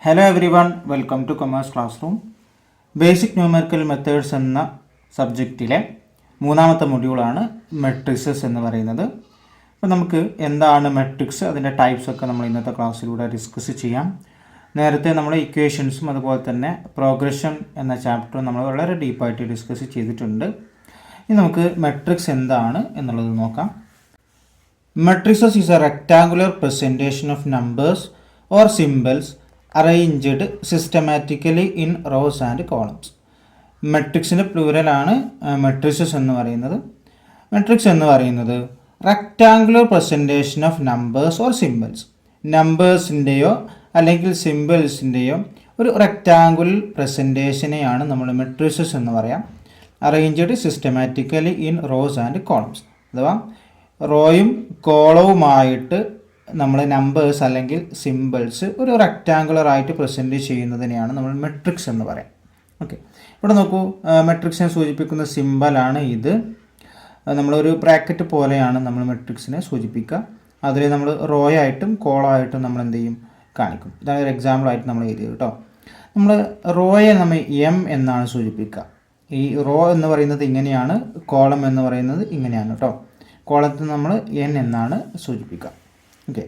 Hello every one, welcome two commerce class room. Basic numerical methods എന്ന സബ്ജക്റ്റിലെ മൂന്നാമത്തെ മൊഡ്യൂളാണ് matrixes എന്ന് പറയുന്നത്. അപ്പോൾ നമുക്ക് എന്താണ് മെട്രിക്സ്, അതിൻ്റെ ടൈപ്സ് ഒക്കെ നമ്മൾ ഇന്നത്തെ ക്ലാസ്സിലൂടെ ഡിസ്കസ് ചെയ്യാം. നേരത്തെ നമ്മൾ ഇക്വേഷൻസും അതുപോലെ തന്നെ പ്രോഗ്രഷൻ എന്ന ചാപ്റ്റർ നമ്മൾ വളരെ ഡീപ്പായിട്ട് ഡിസ്കസ് ചെയ്തിട്ടുണ്ട്. ഇനി നമുക്ക് മെട്രിക്സ് എന്താണ് എന്നുള്ളത് നോക്കാം. Matrices is a rectangular presentation of numbers or symbols arranged systematically in rows and columns. മെട്രിക്സിൻ്റെ പ്ലൂരലാണ് മെട്രിസസ് എന്ന് പറയുന്നത്. മെട്രിക്സ് എന്ന് പറയുന്നത് rectangular presentation of numbers or symbols, നമ്പേഴ്സിൻ്റെയോ അല്ലെങ്കിൽ സിംബൽസിൻ്റെയോ ഒരു റെക്ടാങ്കുലർ പ്രസൻറ്റേഷനെയാണ് നമ്മൾ മെട്രിസസ് എന്ന് പറയാം. Arranged systematically in rows and columns, അഥവാ റോയും കോളവുമായിട്ട് നമ്മൾ നമ്പേഴ്സ് അല്ലെങ്കിൽ സിംബിൾസ് ഒരു റെക്റ്റാങ്കുലർ ആയിട്ട് പ്രസൻറ്റ് ചെയ്യുന്നതിനെയാണ് നമ്മൾ മെട്രിക്സ് എന്ന് പറയാം. ഓക്കെ, ഇവിടെ നോക്കൂ, മെട്രിക്സിനെ സൂചിപ്പിക്കുന്ന സിംബലാണ് ഇത്. നമ്മളൊരു ബ്രാക്കറ്റ് പോലെയാണ് നമ്മൾ മെട്രിക്സിനെ സൂചിപ്പിക്കുക. അതിൽ നമ്മൾ റോയായിട്ടും കോളമായിട്ടും നമ്മൾ എന്ത് ചെയ്യും, കാണിക്കും. ഇതാണ് ഒരു എക്സാമ്പിളായിട്ട് നമ്മൾ എഴുതിയത് കേട്ടോ. നമ്മൾ റോയെ നമ്മൾ എം എന്നാണ് സൂചിപ്പിക്കുക. ഈ റോ എന്ന് പറയുന്നത് ഇങ്ങനെയാണ്, കോളം എന്ന് പറയുന്നത് ഇങ്ങനെയാണ് കേട്ടോ. കോളത്തിൽ നമ്മൾ എൻ എന്നാണ് സൂചിപ്പിക്കുക. Okay,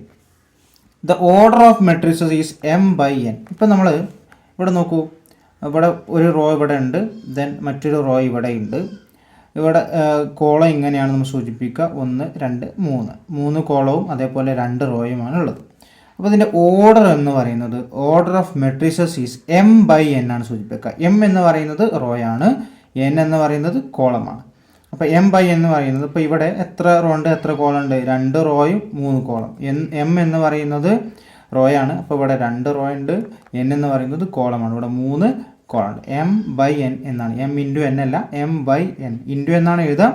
the order of matrices is M by N. ഇപ്പം നമ്മൾ ഇവിടെ നോക്കൂ, ഇവിടെ ഒരു റോ ഇവിടെ ഉണ്ട്, ദെൻ മറ്റൊരു റോ ഇവിടെ ഉണ്ട്. ഇവിടെ കോളം ഇങ്ങനെയാണ് നമ്മൾ സൂചിപ്പിക്കുക, 1 2 3 കോളവും അതേപോലെ 2 റോയുമാണ് ഉള്ളത്. അപ്പോൾ ഇതിൻ്റെ ഓർഡർ എന്ന് പറയുന്നത്, order of matrices is M by N ആണ് സൂചിപ്പിക്കുക. എം എന്ന് പറയുന്നത് റോയാണ്, എൻ എന്ന് പറയുന്നത് കോളമാണ്. അപ്പോൾ എം ബൈ എന്ന് പറയുന്നത്, ഇപ്പോൾ ഇവിടെ എത്ര റോ ഉണ്ട്, എത്ര കോളം ഉണ്ട്, 2 റോയും 3 കോളം. എം എന്ന് പറയുന്നത് റോയാണ്, അപ്പോൾ ഇവിടെ 2 റോ ഉണ്ട്. എൻ എന്ന് പറയുന്നത് കോളമാണ്, ഇവിടെ 3 കോളം ഉണ്ട്. എം ബൈ എൻ എന്നാണ്, എം ഇൻറ്റു എൻ അല്ല, എം ബൈ എൻ. ഇൻറ്റു എന്നാണ് എഴുതുക,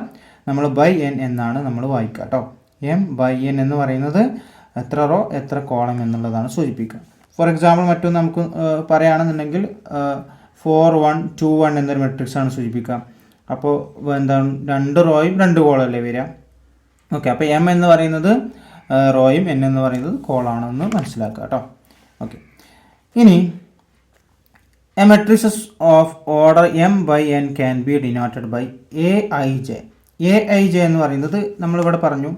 നമ്മൾ ബൈ എൻ എന്നാണ് നമ്മൾ വായിക്കുക കേട്ടോ. എം ബൈ എൻ എന്ന് പറയുന്നത് എത്ര റോ എത്ര കോളം എന്നുള്ളതാണ് സൂചിപ്പിക്കുക. ഫോർ എക്സാമ്പിൾ മറ്റൊന്ന് നമുക്ക് പറയുകയാണെന്നുണ്ടെങ്കിൽ 4 1 2 1 എന്നൊരു മെട്രിക്സ് ആണ് സൂചിപ്പിക്കുക. അപ്പോൾ എന്താണ്, 2 റോയും 2 കോളല്ലേ വരിക. ഓക്കെ, അപ്പോൾ എം എന്ന് പറയുന്നത് റോയും എൻ എന്ന് പറയുന്നത് കോളാണെന്ന് മനസ്സിലാക്കുക കേട്ടോ. ഓക്കെ, ഇനി a matrices of order M by N can be denoted by A I J. A I J എന്ന് പറയുന്നത് നമ്മളിവിടെ പറഞ്ഞു,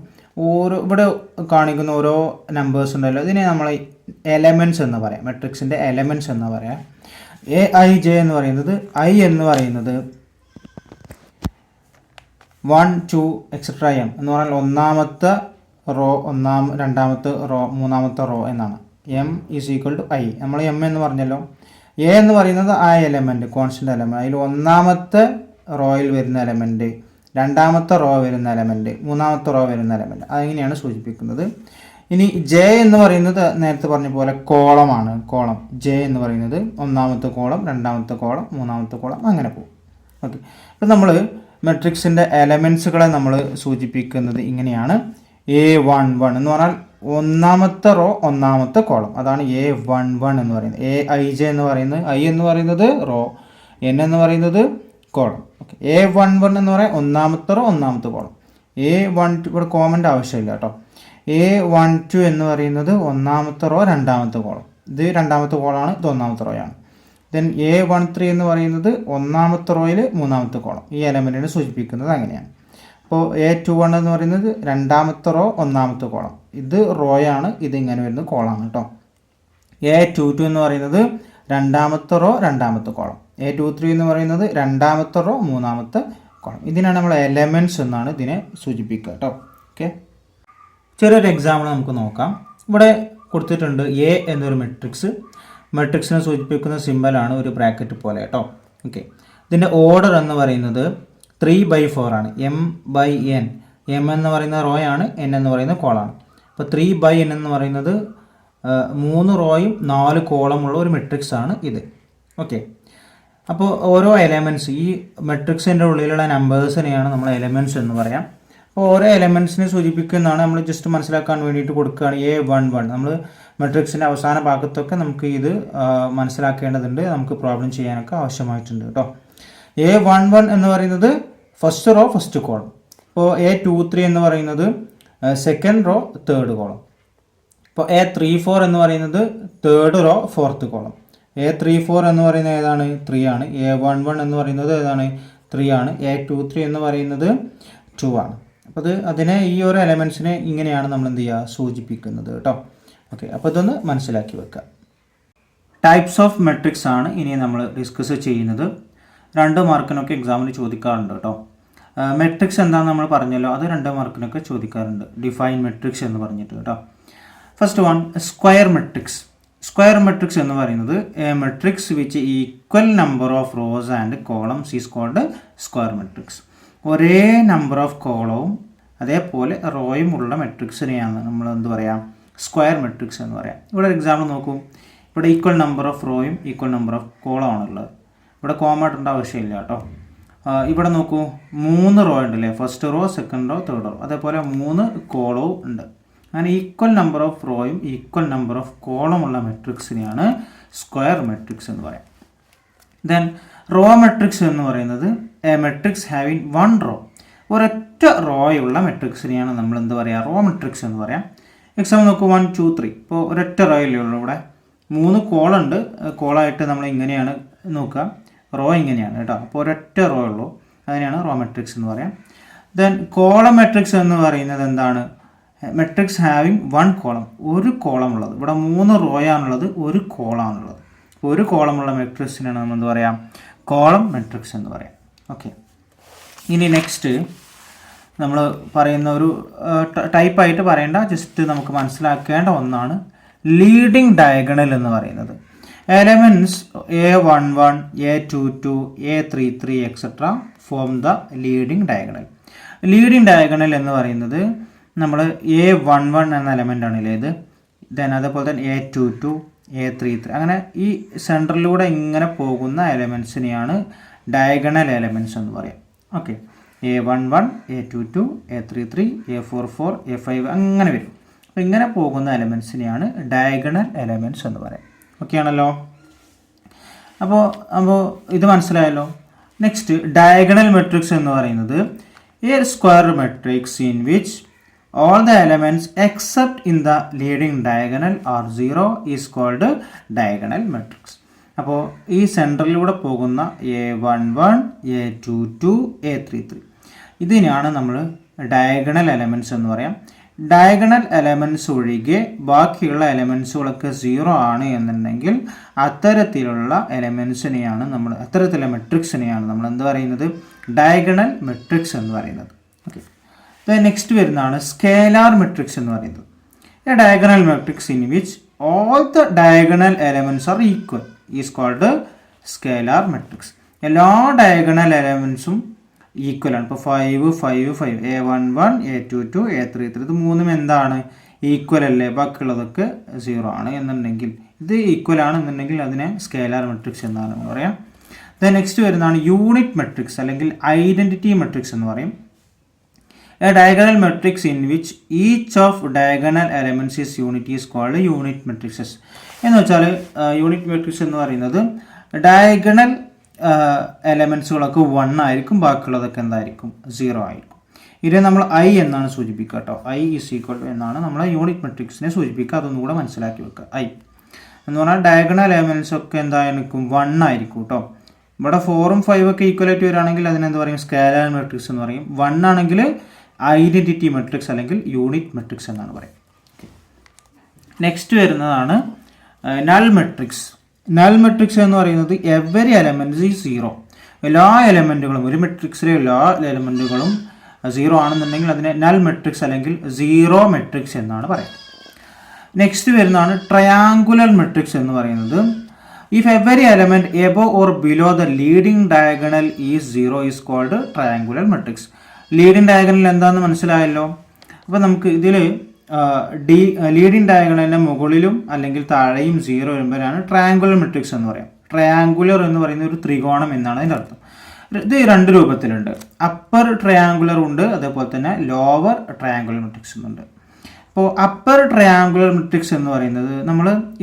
ഇവിടെ കാണിക്കുന്ന ഓരോ നമ്പേഴ്സ് ഉണ്ടല്ലോ, ഇതിനെ നമ്മൾ എലമെൻറ്റ്സ് എന്ന് പറയാം, മെട്രിക്സിൻ്റെ എലമെൻറ്റ്സ് എന്ന് പറയാം. എ ഐ ജെ എന്ന് പറയുന്നത്, ഐ എന്ന് പറയുന്നത് 1 2 എക്സെട്ര എം എന്ന് പറഞ്ഞാൽ ഒന്നാമത്തെ റോ, രണ്ടാമത്തെ റോ, മൂന്നാമത്തെ റോ എന്നാണ്. M is equal to I. നമ്മൾ എം എന്ന് പറഞ്ഞല്ലോ. എ എന്ന് പറയുന്നത് ആ എലമെൻറ്റ്, കോൺസ്റ്റൻ്റ് എലമെൻറ്റ്. അതിൽ ഒന്നാമത്തെ റോയിൽ വരുന്ന എലമെൻറ്റ്, രണ്ടാമത്തെ റോ വരുന്ന എലമെൻറ്റ്, മൂന്നാമത്തെ റോ വരുന്ന എലമെൻറ്റ്, അതിങ്ങനെയാണ് സൂചിപ്പിക്കുന്നത്. ഇനി ജെ എന്ന് പറയുന്നത് നേരത്തെ പറഞ്ഞ പോലെ കോളമാണ്. കോളം ജെ എന്ന് പറയുന്നത് ഒന്നാമത്തെ കോളം, രണ്ടാമത്തെ കോളം, മൂന്നാമത്തെ കോളം, അങ്ങനെ പോകും. ഓക്കെ, ഇപ്പം നമ്മൾ മെട്രിക്സിൻ്റെ എലമെൻസുകളെ നമ്മൾ സൂചിപ്പിക്കുന്നത് ഇങ്ങനെയാണ്. A11 എന്ന് പറഞ്ഞാൽ ഒന്നാമത്തെ റോ ഒന്നാമത്തെ കോളം, അതാണ് A11 എന്ന് പറയുന്നത്. AIJ എന്ന് പറയുന്നത്, ഐ എന്ന് പറയുന്നത് റോ, എൻ എന്ന് പറയുന്നത് കോളം. ഓക്കെ, A11 എന്ന് പറയാൻ ഒന്നാമത്തെ റോ ഒന്നാമത്തെ കോളം. A12 ഇവിടെ കോമൻ്റെ ആവശ്യമില്ല കേട്ടോ. A12 എന്ന് പറയുന്നത് ഒന്നാമത്തെ റോ രണ്ടാമത്തെ കോളം, ഇത് രണ്ടാമത്തെ കോളാണ്, ഇത് ഒന്നാമത്തെ റോയാണ്. ദെൻ A13 എന്ന് പറയുന്നത് ഒന്നാമത്തെ റോയിൽ മൂന്നാമത്തെ കോളം, ഈ എലമെൻറ്റിനെ സൂചിപ്പിക്കുന്നത് അങ്ങനെയാണ്. അപ്പോൾ A21 എന്ന് പറയുന്നത് രണ്ടാമത്തെ റോ ഒന്നാമത്തെ കോളം, ഇത് റോയാണ്, ഇത് ഇങ്ങനെ വരുന്നത് കോളാണ് കേട്ടോ. A22 എന്ന് പറയുന്നത് രണ്ടാമത്തെ റോ രണ്ടാമത്തെ കോളം. A23 എന്ന് പറയുന്നത് രണ്ടാമത്തെ റോ മൂന്നാമത്തെ കോളം. ഇതിനാണ് നമ്മൾ എലമെൻറ്റ്സ് എന്നാണ് ഇതിനെ സൂചിപ്പിക്കുക കേട്ടോ. ഓക്കെ, ചെറിയൊരു എക്സാമ്പിൾ നമുക്ക് നോക്കാം. ഇവിടെ കൊടുത്തിട്ടുണ്ട് എ എന്നൊരു മെട്രിക്സിനെ സൂചിപ്പിക്കുന്ന സിമ്പലാണ് ഒരു ബ്രാക്കറ്റ് പോലെ കേട്ടോ. ഓക്കെ, ഇതിൻ്റെ ഓർഡർ എന്ന് പറയുന്നത് 3/4 ആണ്. എം ബൈ എൻ, എം എന്ന് പറയുന്ന റോയാണ്, എൻ എന്ന് പറയുന്ന കോളാണ്. അപ്പോൾ 3/n എന്ന് പറയുന്നത് 3 റോയും 4 കോളമുള്ള ഒരു മെട്രിക്സ് ആണ് ഇത്. ഓക്കെ, അപ്പോൾ ഓരോ എലമെൻറ്റ്സ്, ഈ മെട്രിക്സിൻ്റെ ഉള്ളിലുള്ള നമ്പേഴ്സിനെയാണ് നമ്മൾ എലമെൻറ്റ്സ് എന്ന് പറയാം. അപ്പോൾ ഓരോ എലമെൻറ്റ്സിനെ സൂചിപ്പിക്കുന്നതാണ്, നമ്മൾ ജസ്റ്റ് മനസ്സിലാക്കാൻ വേണ്ടിയിട്ട് കൊടുക്കുകയാണ്. A11 നമ്മൾ മെട്രിക്സിൻ്റെ അവസാന ഭാഗത്തൊക്കെ നമുക്ക് ഇത് മനസ്സിലാക്കേണ്ടതുണ്ട്, നമുക്ക് പ്രോബ്ലം ചെയ്യാനൊക്കെ ആവശ്യമായിട്ടുണ്ട് കേട്ടോ. A11 എന്ന് പറയുന്നത് ഫസ്റ്റ് റോ ഫസ്റ്റ് കോളം. അപ്പോൾ A23 എന്ന് പറയുന്നത് സെക്കൻഡ് റോ തേർഡ് കോളം. ഇപ്പോൾ A34 എന്ന് പറയുന്നത് third row fourth column. A34 എന്ന് പറയുന്നത് ഏതാണ്? 3 ആണ്. A11 എന്ന് പറയുന്നത് ഏതാണ്? 3 ആണ്. A23 എന്ന് പറയുന്നത് 2 ആണ്. അപ്പോൾ അതിനെ ഈ ഒരു എലമെൻസിനെ ഇങ്ങനെയാണ് നമ്മൾ എന്ത് ചെയ്യുക? സൂചിപ്പിക്കുന്നത് കേട്ടോ. ഓക്കെ, അപ്പോൾ ഇതൊന്ന് മനസ്സിലാക്കി വെക്കുക. ടൈപ്സ് ഓഫ് മെട്രിക്സ് ആണ് ഇനി നമ്മൾ ഡിസ്കസ് ചെയ്യുന്നത്. 2 മാർക്കിനൊക്കെ എക്സാമിന് ചോദിക്കാറുണ്ട് കേട്ടോ. മെട്രിക്സ് എന്താണെന്ന് നമ്മൾ പറഞ്ഞല്ലോ, അത് 2 മാർക്കിനൊക്കെ ചോദിക്കാറുണ്ട്. ഡിഫൈൻ മെട്രിക്സ് എന്ന് പറഞ്ഞിട്ട് കേട്ടോ. First one, square matrix. Square matrix എന്ന് പറയുന്നത് a matrix which equal number of rows and columns is called square matrix. ഒരേ നമ്പർ ഓഫ് കോളവും അതേപോലെ റോയും ഉള്ള മെട്രിക്സിനെയാണ് നമ്മൾ എന്ത് പറയാം? സ്ക്വയർ മെട്രിക്സ് എന്ന് പറയാം. ഇവിടെ ഒരു എക്സാമ്പിൾ നോക്കൂ. ഇവിടെ ഈക്വൽ നമ്പർ ഓഫ് റോയും ഈക്വൽ നമ്പർ ഓഫ് കോളമാണുള്ളത്. ഇവിടെ കോമ ഇടേണ്ട ആവശ്യമില്ല കേട്ടോ. ഇവിടെ നോക്കൂ, 3 റോ ഉണ്ടല്ലേ, first row, second row, third row, അതേപോലെ 3 കോളവും ഉണ്ട്. അങ്ങനെ ഈക്വൽ നമ്പർ ഓഫ് റോയും ഈക്വൽ നമ്പർ ഓഫ് കോളമുള്ള മെട്രിക്സിനെയാണ് സ്ക്വയർ മെട്രിക്സ് എന്ന് പറയാം. ദെൻ റോ മെട്രിക്സ് എന്ന് പറയുന്നത് എ മെട്രിക്സ് ഹാവിങ് 1 റോ. ഒരൊറ്റ റോയുള്ള മെട്രിക്സിനെയാണ് നമ്മൾ എന്ത് പറയുക? റോ മെട്രിക്സ് എന്ന് പറയാം. എക്സാമ്പിൾ നോക്കൂ, 1 2 3. ഇപ്പോൾ ഒരൊറ്റ റോയല്ലേ ഉള്ളൂ. ഇവിടെ 3 കോളുണ്ട്. കോളായിട്ട് നമ്മൾ ഇങ്ങനെയാണ് നോക്കുക, റോ ഇങ്ങനെയാണ് കേട്ടോ. അപ്പോൾ ഒരൊറ്റ റോ ഉള്ളൂ, അതിനെയാണ് റോ മെട്രിക്സ് എന്ന് പറയാം. ദെൻ കോളം മെട്രിക്സ് എന്ന് പറയുന്നത് എന്താണ്? മെട്രിക്സ് ഹാവിങ് 1 കോളം, ഒരു കോളം ഉള്ളത്. ഇവിടെ 3 റോയാണുള്ളത്, ഒരു കോളാണുള്ളത്. ഒരു കോളമുള്ള മെട്രിക്സിനാണ് നമ്മൾ എന്ത് പറയാം? കോളം മെട്രിക്സ് എന്ന് പറയാം. ഓക്കെ, ഇനി നെക്സ്റ്റ് നമ്മൾ പറയുന്ന ഒരു ടൈപ്പായിട്ട് പറയേണ്ട, ജസ്റ്റ് നമുക്ക് മനസ്സിലാക്കേണ്ട ഒന്നാണ് ലീഡിങ് ഡയഗണൽ എന്ന് പറയുന്നത്. Elements A11, A22, A33 etcetera form the leading diagonal. Leading diagonal എന്ന് പറയുന്നത് നമ്മൾ A11 എന്ന എലമെൻ്റ് ആണല്ലേ ഇത്. ദെൻ അതേപോലെ തന്നെ A22, A33, അങ്ങനെ ഈ സെൻറ്ററിലൂടെ ഇങ്ങനെ പോകുന്ന എലമെൻസിനെയാണ് ഡയഗണൽ എലമെൻറ്റ്സ് എന്ന് പറയാം. Okay, A11, A22, A33, A44, A5 അങ്ങനെ വരും. അപ്പോൾ ഇങ്ങനെ പോകുന്ന എലമെൻസിനെയാണ് ഡയഗണൽ എലമെൻറ്റ്സ് എന്ന് പറയാം. ഓക്കെ ആണല്ലോ. അപ്പോൾ ഇത് മനസ്സിലായല്ലോ. നെക്സ്റ്റ്, ഡയഗണൽ മെട്രിക്സ് എന്ന് പറയുന്നത് A square matrix in which all the elements except in the leading diagonal are 0 is called diagonal matrix. അപ്പോൾ ഈ സെൻറ്ററിലൂടെ പോകുന്ന A11, A22, A33 ഇതിനെയാണ് നമ്മൾ ഡയഗണൽ എലമെൻറ്റ്സ് എന്ന് പറയാം. ഡയഗണൽ എലമെൻറ്റ്സ് ഒഴികെ ബാക്കിയുള്ള എലമെൻറ്റ്സുകളൊക്കെ 0 ആണ് എന്നുണ്ടെങ്കിൽ അത്തരത്തിലുള്ള എലമെൻറ്റ്സിനെയാണ് അത്തരത്തിലുള്ള മെട്രിക്സിനെയാണ് നമ്മൾ എന്ത് പറയുന്നത്? ഡയഗണൽ മെട്രിക്സ് എന്ന് പറയുന്നത്. ഓക്കെ, നെക്സ്റ്റ് വരുന്നതാണ് സ്കേലാർ മെട്രിക്സ് എന്ന് പറയുന്നത്. A diagonal matrix in which all the diagonal elements are equal is called scalar matrix. എല്ലാ ഡയഗണൽ എലമെൻറ്റ്സും ഈക്വൽ ആണ്. ഇപ്പോൾ 5 5 5, A11, A22, A33 ഇത് 3 എന്താണ്? ഈക്വൽ അല്ലേ? ബാക്കിയുള്ളതൊക്കെ 0 ആണ് എന്നുണ്ടെങ്കിൽ, ഇത് ഈക്വൽ ആണെന്നുണ്ടെങ്കിൽ അതിനെ സ്കേലാർ മെട്രിക്സ് എന്നാണ് പറയാം. നെക്സ്റ്റ് വരുന്നതാണ് യൂണിറ്റ് മെട്രിക്സ് അല്ലെങ്കിൽ ഐഡൻറ്റിറ്റി മെട്രിക്സ് എന്ന് പറയും. A diagonal matrix in which each of diagonal elements is unit is called unit matrices. എന്ന് വെച്ചാൽ യൂണിറ്റ് മെട്രിക്സ് എന്ന് പറയുന്നത് ഡയഗണൽ എലമെൻസുകളൊക്കെ 1 ആയിരിക്കും, ബാക്കിയുള്ളതൊക്കെ എന്തായിരിക്കും? 0 ആയിരിക്കും. ഇത് നമ്മൾ I എന്നാണ് സൂചിപ്പിക്കുക കേട്ടോ. I ഈസ് ഈക്വൽ ടു എന്നാണ് നമ്മൾ യൂണിറ്റ് മെട്രിക്സിനെ സൂചിപ്പിക്കുക. അതൊന്നും കൂടെ മനസ്സിലാക്കി വെക്കുക. I എന്ന് പറഞ്ഞാൽ ഡയഗണൽ എലമെൻറ്റ്സ് ഒക്കെ എന്തായിരിക്കും? 1 ആയിരിക്കും കേട്ടോ. ഇവിടെ 4ഉം 5ഉം ഒക്കെ ഈക്വലായിട്ട് വരികയാണെങ്കിൽ അതിനെന്ത് പറയും? സ്കേലാർ മെട്രിക്സ് എന്ന് പറയും. 1 ആണെങ്കിൽ ഐഡൻറ്റിറ്റി മെട്രിക്സ് അല്ലെങ്കിൽ യൂണിറ്റ് മെട്രിക്സ് എന്നാണ് പറയുക. നെക്സ്റ്റ് വരുന്നതാണ് നൾ മെട്രിക്സ്. നൾ മെട്രിക്സ് എന്ന് പറയുന്നത് എവരി എലമെൻറ്റ്സ് ഈസ് 0. എല്ലാ എലമെൻറ്റുകളും, ഒരു മെട്രിക്സിലെ എല്ലാ എലമെൻറ്റുകളും 0 ആണെന്നുണ്ടെങ്കിൽ അതിനെ നൾ മെട്രിക്സ് അല്ലെങ്കിൽ 0 മെട്രിക്സ് എന്നാണ് പറയുക. നെക്സ്റ്റ് വരുന്നതാണ് ട്രയാങ്കുലർ മെട്രിക്സ് എന്ന് പറയുന്നത് if every element above or below the leading diagonal is 0 is called triangular matrix. Leading diagonal എന്താണെന്ന് മനസ്സിലായല്ലോ. അപ്പോൾ നമുക്ക് ഇതിൽ ലീഡിങ് ഡയഗണലിൻ്റെ മുകളിലും അല്ലെങ്കിൽ താഴെയും 0 വരുമ്പോഴാണ് ട്രയാങ്കുലർ മെട്രിക്സ് എന്ന് പറയാം. ട്രയാങ്കുലർ എന്ന് പറയുന്ന ഒരു ത്രികോണം എന്നാണ് അതിൻ്റെ അർത്ഥം. ഇത് 2 രൂപത്തിലുണ്ട്. അപ്പർ ട്രയാങ്കുലർ ഉണ്ട്, അതേപോലെ തന്നെ ലോവർ ട്രയാങ്കുലർ മെട്രിക്സ് എന്നുണ്ട്. അപ്പോൾ അപ്പർ ട്രയാങ്കുലർ മെട്രിക്സ് എന്ന് പറയുന്നത്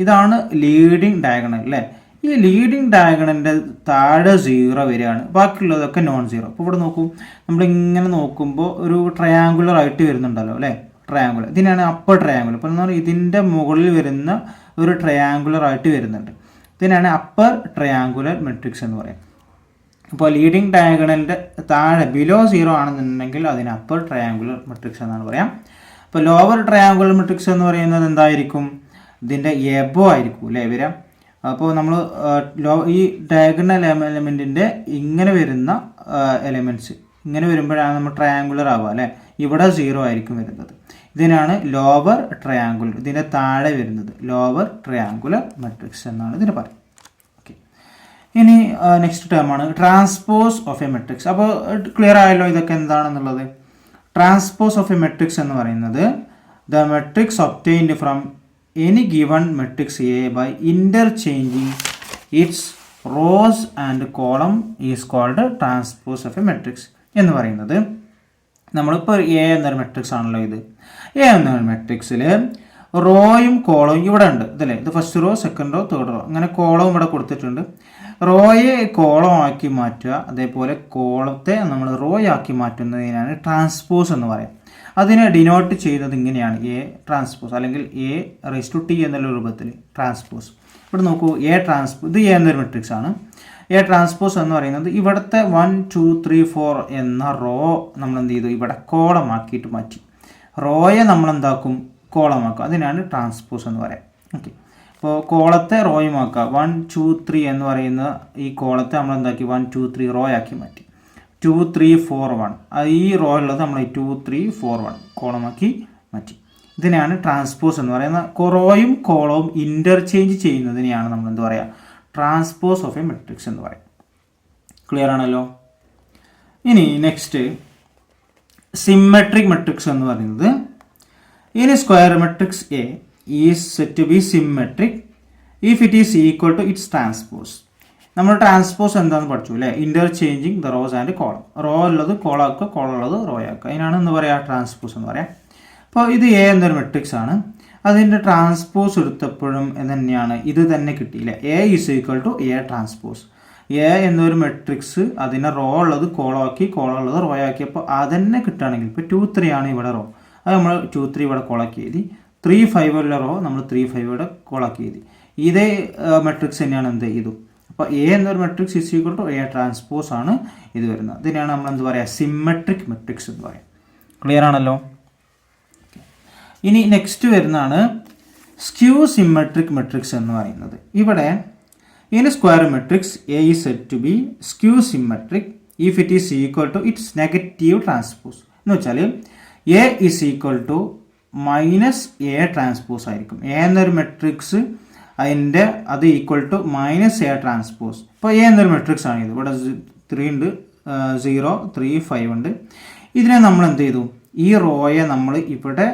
ഇതാണ് ലീഡിങ് ഡയഗണൽ അല്ലേ. ഈ ലീഡിങ് ഡയഗണലിൻ്റെ താഴെ 0 വരികയാണ്, ബാക്കിയുള്ളതൊക്കെ നോൺ 0. അപ്പോൾ ഇവിടെ നോക്കൂ, നമ്മളിങ്ങനെ നോക്കുമ്പോൾ ഒരു ട്രയാങ്കുലർ ആയിട്ട് വരുന്നുണ്ടല്ലോ അല്ലേ. ട്രയാങ്കുലർ, ഇതിനാണ് അപ്പർ ട്രയാങ്കുലർ. ഇപ്പോൾ എന്ന് പറഞ്ഞാൽ ഇതിൻ്റെ മുകളിൽ വരുന്ന ഒരു ട്രയാങ്കുലർ ആയിട്ട് വരുന്നുണ്ട്. ഇതിനാണ് അപ്പർ ട്രയാങ്കുലർ മെട്രിക്സ് എന്ന് പറയാം. ഇപ്പോൾ ലീഡിങ് ഡയഗണലിൻ്റെ താഴെ ബിലോ 0 ആണെന്നുണ്ടെങ്കിൽ അതിന് അപ്പർ ട്രയാങ്കുലർ മെട്രിക്സ് എന്നാണ് പറയാം. ഇപ്പോൾ ലോവർ ട്രയാങ്കുലർ മെട്രിക്സ് എന്ന് പറയുന്നത് എന്തായിരിക്കും? ഇതിൻ്റെ എബോ ആയിരിക്കും അല്ലേ വരാം. അപ്പോൾ നമ്മൾ ഈ ഡയഗണൽ എലമെൻറ്റിൻ്റെ ഇങ്ങനെ വരുന്ന എലമെൻറ്റ്സ് ഇങ്ങനെ വരുമ്പോഴാണ് നമ്മൾ ട്രയാങ്കുലർ ആവുക അല്ലേ. ഇവിടെ 0 ആയിരിക്കും വരുന്നത്. ഇതിനാണ് ലോവർ ട്രയാങ്കുലർ, ഇതിൻ്റെ താഴെ വരുന്നത് ലോവർ ട്രയാങ്കുലർ മെട്രിക്സ് എന്നാണ് ഇതിന് പറയുന്നത്. ഓക്കെ, ഇനി നെക്സ്റ്റ് ടേമാണ് ട്രാൻസ്പോസ് ഓഫ് എ മെട്രിക്സ്. അപ്പോൾ ക്ലിയർ ആയല്ലോ ഇതൊക്കെ എന്താണെന്നുള്ളത്. ട്രാൻസ്പോസ് ഓഫ് എ മെട്രിക്സ് എന്ന് പറയുന്നത് the matrix obtained from any given matrix A by interchanging its rows and column is called transpose of A matrix എന്ന് പറയുന്നത്. നമ്മളിപ്പോൾ എ എന്നൊരു മെട്രിക്സ് ആണല്ലോ ഇത്. എ എന്നൊരു മെട്രിക്സിൽ റോയും കോളവും ഇവിടെ ഉണ്ട് ഇതല്ലേ. ഇത് first row, second row, third raw, അങ്ങനെ കോളവും ഇവിടെ കൊടുത്തിട്ടുണ്ട്. റോയെ കോളം ആക്കി മാറ്റുക, അതേപോലെ കോളത്തെ നമ്മൾ റോ ആക്കി മാറ്റുന്നതിനാണ് ട്രാൻസ്പോസ് എന്ന് പറയാം. അതിനെ ഡിനോട്ട് ചെയ്യുന്നത് ഇങ്ങനെയാണ്, എ ട്രാൻസ്പോസ് അല്ലെങ്കിൽ എ റൈസ് ടു ടി എന്നുള്ള രൂപത്തിൽ ട്രാൻസ്പോസ്. ഇവിടെ നോക്കൂ, എ ട്രാൻസ്പോസ്, ഇത് എ എന്നൊരു മെട്രിക്സ് ആണ്. എ ട്രാൻസ്പോസ് എന്ന് പറയുന്നത് ഇവിടുത്തെ 1 2 3 4 എന്ന റോ നമ്മൾ എന്ത് ചെയ്തു, ഇവിടെ കോളമാക്കിയിട്ട് മാറ്റി. റോയെ നമ്മൾ എന്താക്കും, കോളമാക്കുക. അതിനാണ് ട്രാൻസ്പോസ് എന്ന് പറയാം. ഓക്കെ, അപ്പോൾ കോളത്തെ റോയുമാക്കുക. 1 2 3 എന്ന് പറയുന്ന ഈ കോളത്തെ നമ്മൾ എന്താക്കി 1 2 3 റോ ആക്കി മാറ്റി. 2 3 4 1 ഈ റോ ഉള്ളത് നമ്മൾ 2 3 4 1 കോളമാക്കി മാറ്റി. ഇതിനെയാണ് ട്രാൻസ്പോസ് എന്ന് പറയുന്നത്. റോയും കോളവും ഇൻ്റർചേഞ്ച് ചെയ്യുന്നതിനെയാണ് നമ്മൾ എന്ത് പറയുക, ട്രാൻസ്പോസ് ഓഫ് എ മെട്രിക്സ് എന്ന് പറയും. ക്ലിയർ ആണല്ലോ. ഇനി നെക്സ്റ്റ് സിമ്മെട്രിക് മെട്രിക്സ് എന്ന് പറയുന്നത് ഇനി square matrix A is set to be symmetric if it is equal to its transpose. നമ്മൾ ട്രാൻസ്പോസ് എന്താണെന്ന് പഠിച്ചു അല്ലേ, interchanging the rows and column. Row ഉള്ളത് കോളാക്കുക, കോളം ഉള്ളത് റോ ആക്കുക. അതിനാണ് എന്ന് പറയുക ട്രാൻസ്പോസ് എന്ന് പറയാം. അപ്പോൾ ഇത് എ എന്നൊരു മെട്രിക്സ് ആണ്. അതിൻ്റെ ട്രാൻസ്പോസ് എടുത്തപ്പോഴും തന്നെയാണ് ഇത് തന്നെ കിട്ടിയില്ല. A is equal to A transpose. A എന്നൊരു മെട്രിക്സ് അതിനെ റോ ഉള്ളത് കോളാക്കി, കോളം ഉള്ളത് റോ ആക്കി. അപ്പോൾ അതന്നെ കിട്ടുകയാണെങ്കിൽ ഇപ്പോൾ 2 3 ആണ് ഇവിടെ റോ, അത് നമ്മൾ 2 3 ഇവിടെ കോളാക്കി എഴുതി. 3 5 ഉള്ള റോ നമ്മൾ 3 5 ഇവിടെ കോളാക്കി എഴുതി. ഇതേ മെട്രിക്സ് തന്നെയാണ് എന്ത് ഇതും. അപ്പോൾ എ എന്നൊരു matrix is equal to A transpose ആണ് ഇത് വരുന്നത്. ഇതിനാണ് നമ്മൾ എന്ത് പറയുക, സിമ്മെട്രിക് മെട്രിക്സ് എന്ന് പറയാം. ക്ലിയർ ആണല്ലോ. ഇനി നെക്സ്റ്റ് വരുന്നതാണ് സ്ക്യൂ സിമ്മെട്രിക് മെട്രിക്സ് എന്ന് പറയുന്നത്. ഇവിടെ in square matrix A is set to be skew symmetric if it is equal to its negative transpose. എന്ന് വെച്ചാൽ A is equal to minus A transpose ആയിരിക്കും. എ എന്നൊരു മെട്രിക്സ് അതിൻ്റെ അത് equal to minus A transpose. ഇപ്പോൾ A എന്നൊരു matrix ആണ് ഇത്. ഇവിടെ 3 ഉണ്ട്, 0 3 5 ഉണ്ട്. ഇതിനെ നമ്മൾ എന്ത് ചെയ്തു, ഈ റോയെ നമ്മൾ ഇവിടെ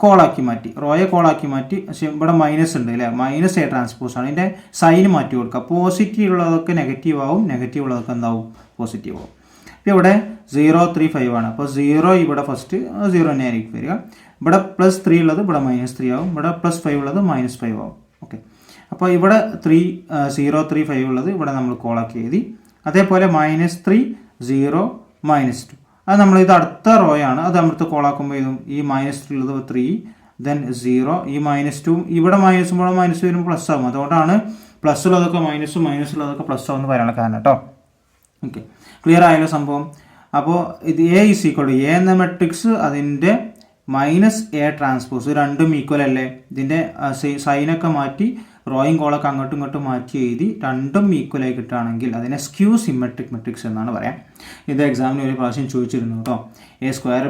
കോളാക്കി മാറ്റി, റോയെ കോളാക്കി മാറ്റി. പക്ഷേ ഇവിടെ മൈനസ് ഉണ്ട് അല്ലേ, മൈനസ് എ ട്രാൻസ്പോസ് ആണ്. ഇതിൻ്റെ സൈൻ മാറ്റി കൊടുക്കുക. പോസിറ്റീവ് ഉള്ളതൊക്കെ നെഗറ്റീവ് ആവും, നെഗറ്റീവ് ഉള്ളതൊക്കെ എന്താവും, പോസിറ്റീവ് ആവും. ഇപ്പോൾ ഇവിടെ 0 3 5 ആണ്. അപ്പോൾ 0 ഇവിടെ ഫസ്റ്റ് 0 തന്നെ ആയിരിക്കും വരിക. ഇവിടെ +3 ഉള്ളത് ഇവിടെ -3 ആവും. ഇവിടെ +5 ഉള്ളത് -5 ആവും. ഓക്കെ, അപ്പോൾ ഇവിടെ 0 3 5 ഉള്ളത് ഇവിടെ നമ്മൾ കോളാക്കി എഴുതി. അതേപോലെ -3 0 -2 അത് നമ്മൾ ഇത് അടുത്ത റോയാണ്. അത് അടുത്ത് കോളാക്കുമ്പോൾ ഇതും ഈ -3 ഉള്ളത് 3 ദെൻ 0 ഈ -2 ഇവിടെ മൈനസും ഇവിടെ മൈനസ് വരുമ്പോൾ പ്ലസ് ആകും. അതുകൊണ്ടാണ് പ്ലസ് ഉള്ളതൊക്കെ മൈനസും മൈനസ് ഉള്ളതൊക്കെ പ്ലസ് ആവുമെന്ന് പറയാനുള്ള കാരണം കേട്ടോ. ഓക്കെ, ക്ലിയർ ആയല്ലോ സംഭവം. അപ്പോൾ ഇത് A is equal to A എന്ന മെട്രിക്സ് അതിൻ്റെ മൈനസ് എ ട്രാൻസ്പോസ് രണ്ടും ഈക്വൽ അല്ലേ. ഇതിൻ്റെ സൈനൊക്കെ മാറ്റി റോയും കോളൊക്കെ അങ്ങോട്ടും ഇങ്ങോട്ടും മാറ്റി എഴുതി രണ്ടും ഈക്വലായി കിട്ടുകയാണെങ്കിൽ അതിനെ സ്ക്യൂ സിമ്മെട്രിക് മെട്രിക്സ് എന്നാണ് പറയാം. ഇത് എക്സാമിന് ഒരു പ്രാവശ്യം ചോദിച്ചിരുന്നു കേട്ടോ. A square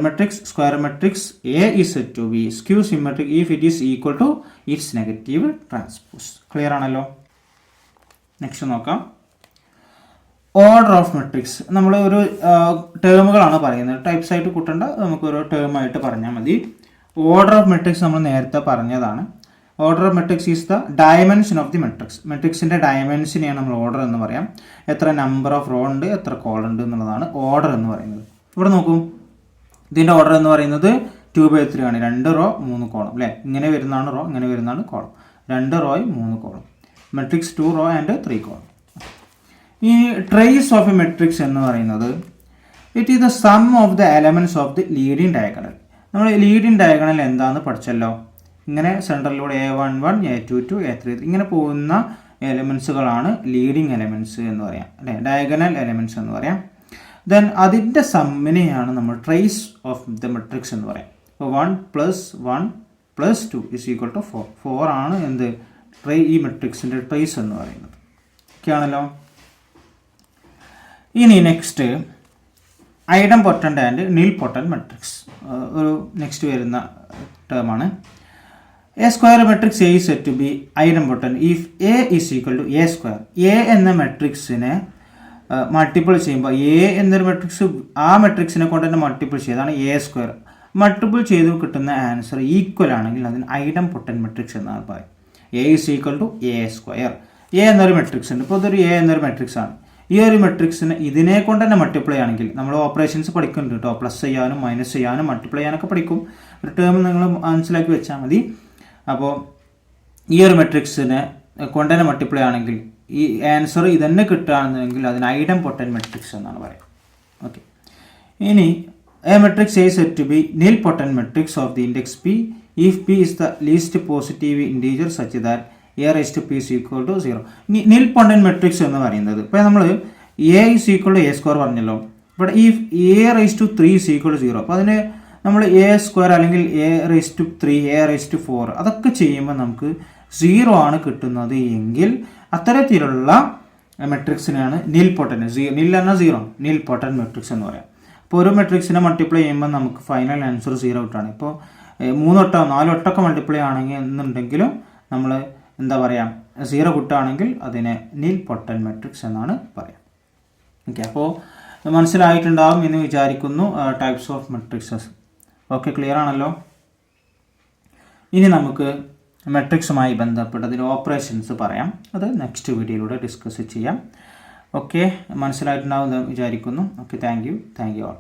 matrix A is set to be skew symmetric if it is equal to its negative transpose. Clear ആണല്ലോ. നെക്സ്റ്റ് നോക്കാം, ഓർഡർ ഓഫ് മെട്രിക്സ്. നമ്മൾ ഒരു ടേമുകളാണ് പറയുന്നത്, ടൈപ്സ് ആയിട്ട് കൂട്ടേണ്ട, നമുക്കൊരു ടേമായിട്ട് പറഞ്ഞാൽ മതി. ഓർഡർ ഓഫ് മെട്രിക്സ് നമ്മൾ നേരത്തെ പറഞ്ഞതാണ്. Order of matrix is the dimension of the matrix. മെട്രിക്സിൻ്റെ ഡയമെൻഷനെയാണ് നമ്മൾ ഓർഡർ എന്ന് പറയാം. എത്ര നമ്പർ ഓഫ് റോ ഉണ്ട്, എത്ര കോളം ഉണ്ട് എന്നുള്ളതാണ് ഓർഡർ എന്ന് പറയുന്നത്. ഇവിടെ നോക്കൂ, ഇതിൻ്റെ ഓർഡർ എന്ന് പറയുന്നത് 2/3 ആണ്. 2 റോ 3 കോളം അല്ലേ. ഇങ്ങനെ വരുന്നതാണ് റോ, ഇങ്ങനെ വരുന്നതാണ് കോളം. 2 റോയും 3 column. Matrix 2 row and 3 column. ഈ ട്രേസ് ഓഫ് എ മെട്രിക്സ് എന്ന് പറയുന്നത് it is the sum of the elements of the leading diagonal. നമ്മൾ ലീഡിങ് ഡയഗണൽ എന്താണെന്ന് പഠിച്ചല്ലോ. ഇങ്ങനെ സെൻറ്ററിലൂടെ A11 A22 A33 ഇങ്ങനെ പോകുന്ന എലമെൻസുകളാണ് ലീഡിങ് എലമെൻറ്റ്സ് എന്ന് പറയാം അല്ലേ, ഡയഗണൽ എലമെൻറ്റ്സ് എന്ന് പറയാം. ദെൻ അതിൻ്റെ സമ്മിനെയാണ് നമ്മൾ ട്രേസ് ഓഫ് ദ മെട്രിക്സ് എന്ന് പറയാം. അപ്പോൾ 1 + 1 + 2 = 4. 4 ആണ് എന്ത് ഈ മെട്രിക്സിൻ്റെ ട്രേസ് എന്ന് പറയുന്നത്. ഓക്കെ ആണല്ലോ. ഇനി നെക്സ്റ്റ് ഐഡം പൊട്ടൻ്റ് ആൻഡ് നിൽ പൊട്ടൻ്റ് മെട്രിക്സ് ഒരു നെക്സ്റ്റ് വരുന്ന ടേമാണ്. A square matrix A is said to be idempotent if A is equal to A square. A എന്ന മെട്രിക്സിനെ മൾട്ടിപ്പിൾ ചെയ്യുമ്പോൾ A എന്നൊരു മെട്രിക്സ് ആ മെട്രിക്സിനെ കൊണ്ട് തന്നെ മൾട്ടിപ്പിൾ ചെയ്താണ് A square. മൾട്ടിപ്പിൾ ചെയ്ത് കിട്ടുന്ന ആൻസർ ഈക്വൽ ആണെങ്കിൽ അതിന് ഐഡംപൊട്ടൻ്റ് മെട്രിക്സ് എന്നാണ് പറയും. A is equal to A square. A എന്നൊരു മെട്രിക്സ് ഉണ്ട്. ഇപ്പോൾ ഇതൊരു A എന്നൊരു മെട്രിക്സ് ആണ്. ഈ ഒരു മെട്രിക്സിന് ഇതിനെ കൊണ്ട് തന്നെ മൾട്ടിപ്ലൈ ആണെങ്കിൽ നമ്മൾ ഓപ്പറേഷൻസ് പഠിക്കുന്നുണ്ട് കേട്ടോ, പ്ലസ് ചെയ്യാനും മൈനസ് ചെയ്യാനും മൾട്ടിപ്ലൈ ചെയ്യാനൊക്കെ പഠിക്കും. ഒരു ടേം നിങ്ങൾ മനസ്സിലാക്കി വെച്ചാൽ മതി. അപ്പോൾ ഈ ഒരു മെട്രിക്സിനെ കൊണ്ട് തന്നെ മൾട്ടിപ്ലൈ ആണെങ്കിൽ ഈ ആൻസർ ഇതന്നെ കിട്ടുകയാണെന്നുണ്ടെങ്കിൽ അതിന് ഐഡംപൊട്ടൻ്റ് മെട്രിക്സ് എന്നാണ് പറയുക. ഓക്കെ. ഇനി A matrix A is said to be nilpotent matrix of the index P if P is the least positive integer such that A raised to P is equal to 0. ഇനി nilpotent matrix എന്ന് പറയുന്നത് ഇപ്പോൾ നമ്മൾ A is equal to A square പറഞ്ഞല്ലോ. ഇവിടെ ഈ A raised to 3 is equal to 0. അപ്പോൾ അതിന് നമ്മൾ A square അല്ലെങ്കിൽ A raised to 3 A raised to 4 അതൊക്കെ ചെയ്യുമ്പോൾ നമുക്ക് 0 ആണ് കിട്ടുന്നത് എങ്കിൽ അത്തരത്തിലുള്ള മെട്രിക്സിനാണ് nilpotent. നിൽ എന്നാൽ 0, nilpotent മെട്രിക്സ് എന്ന് പറയാം. അപ്പോൾ ഒരു മെട്രിക്സിനെ മൾട്ടിപ്ലൈ ചെയ്യുമ്പോൾ നമുക്ക് ഫൈനൽ ആൻസർ 0 കിട്ടുകയാണ്. ഇപ്പോൾ 3 വട്ടം 4 വട്ടമൊക്കെ മൾട്ടിപ്ലൈ ആണെങ്കിൽ എന്നുണ്ടെങ്കിലും നമ്മൾ എന്താ പറയുക 0 കിട്ടുകയാണെങ്കിൽ അതിനെ nilpotent മെട്രിക്സ് എന്നാണ് പറയാം. ഓക്കെ. അപ്പോൾ മനസ്സിലായിട്ടുണ്ടാവും എന്ന് വിചാരിക്കുന്നു types of matrixes. Okay, clear ആണല്ലോ. ഇനി നമുക്ക് മെട്രിക്സുമായി ബന്ധപ്പെട്ടതിന് ഓപ്പറേഷൻസ് പറയാം. അത് നെക്സ്റ്റ് വീഡിയോയിലൂടെ ഡിസ്കസ് ചെയ്യാം. ഓക്കെ, മനസ്സിലായിട്ടുണ്ടാവും എന്ന് വിചാരിക്കുന്നു. Okay, thank you all.